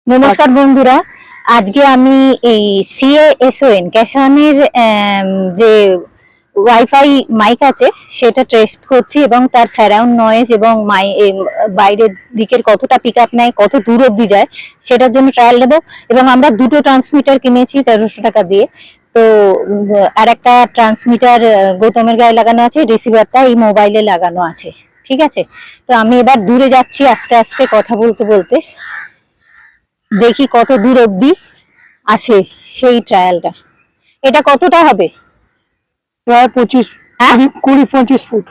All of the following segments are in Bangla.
নমস্কার বন্ধুরা, আজকে আমি এই CASON ক্যাশনের যে ওয়াইফাই মাইক আছে সেটা টেস্ট করছি এবং তার সারাউন্ড নয়েজ এবং বাইরের দিকের কতটা পিক আপ নেয়, কত দূর অব্দি যায় সেটার জন্য ট্রায়াল নেব। এবং আমরা দুটো ট্রান্সমিটার কিনেছি 1300 টাকা দিয়ে। তো আর একটা ট্রান্সমিটার গৌতমের গায়ে লাগানো আছে, রিসিভারটা এই মোবাইলে লাগানো আছে। ঠিক আছে, তো আমি এবার দূরে যাচ্ছি আস্তে আস্তে কথা বলতে বলতে, দেখি কত দূর অব্দি আসে সেই ট্রায়ালটা। এটা কতটা হবে? প্রায় 20-25 ফুট।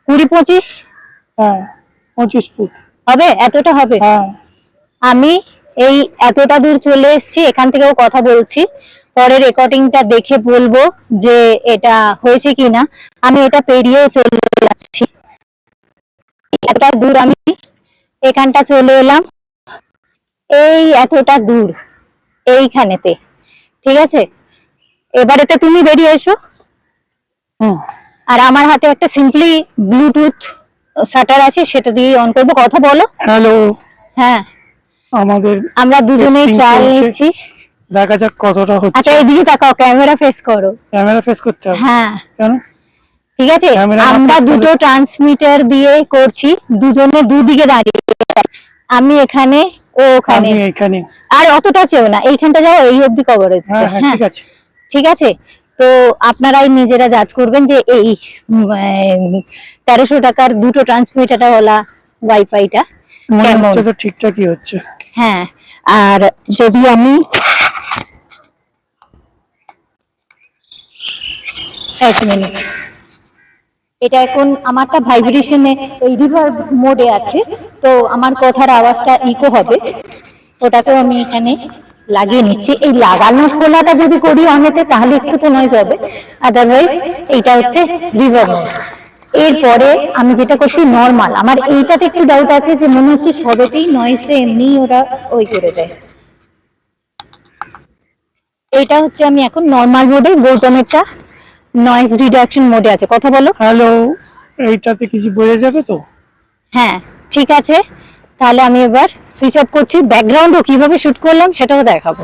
20-25? হ্যাঁ, 25 ফুট হবে, এতটা হবে। হ্যাঁ, আমি এই এতটা দূর চলে এসেছি, এখান থেকেও কথা বলছি, পরে রেকর্ডিংটা দেখে বলবো যে এটা হয়েছে কিনা। আমি এটা পেরিয়েও চলে যাচ্ছি, এতটা দূর আমি এখানটা চলে এলাম, এই এতটা দূর এইখানেতে। ঠিক আছে, এবারেতে তুমি বেরিয়ে এসো। আর আমার হাতে একটা সিম্পলি ব্লুটুথ শাটার আছে, সেটা দিয়ে অন করবো, কথা বলো। হ্যালো। হ্যাঁ, আমরা দুজনেই ট্রায়াল নিচ্ছি, দেখা যাক কতটা হচ্ছে। আচ্ছা এইদিকে তাকাও, ক্যামেরা ফেস করো। ক্যামেরা ফেস করতে হবে? হ্যাঁ, কেন? ঠিক আছে, আমরা দুটো ট্রান্সমিটার দিয়ে করছি, দুজনে দুদিকে দাঁড়িয়ে, আমি এখানে ও ওখানে। আর অতটা চেও না, এইখানটা যাও, এই অবধি কভার হচ্ছে। হ্যাঁ, ঠিক আছে, ঠিক আছে। তো আপনারাই নিজেরা জাজ করবেন যে এই 1300 টাকার দুটো ট্রান্সমিটার ওলা ওয়াইফাইটা কেমন। তো ঠিকঠাকই হচ্ছে। হ্যাঁ, আর যদি আমি এক মিনিট, এটা এখন আমারটা ভাইব্রেশনে এই রিভার্ব মোডে আছে, তো আমার কথার আওয়াজটা ইকো হবে, ওটাকেও আমি এখানে লাগিয়ে নিচ্ছি। এই লাগানো খোলাটা যদি করি অনেতে তাহলে একটু তো নয়েজ হবে, আদারওয়াইজ এইটা হচ্ছে রিভার্ব মোড। এরপরে আমি যেটা করছি নরমাল, আমার এইটাতে একটু ডাউট আছে যে মনে হচ্ছে সবেতেই নয়েজটা এমনি ওরা ওই করে দেয়। এইটা হচ্ছে আমি এখন নরমাল মোডে, গৌতমেরটা নয়েজ রিডাকশন মোডে আছে। কথা বলো। হ্যালো, এইটাতে কিছু বোঝা যাবে তো? হ্যাঁ, ঠিক আছে, তাহলে আমি এবার সুইচ অফ করছি, ব্যাকগ্রাউন্ডও কিভাবে শুট করলাম সেটাও দেখাবো।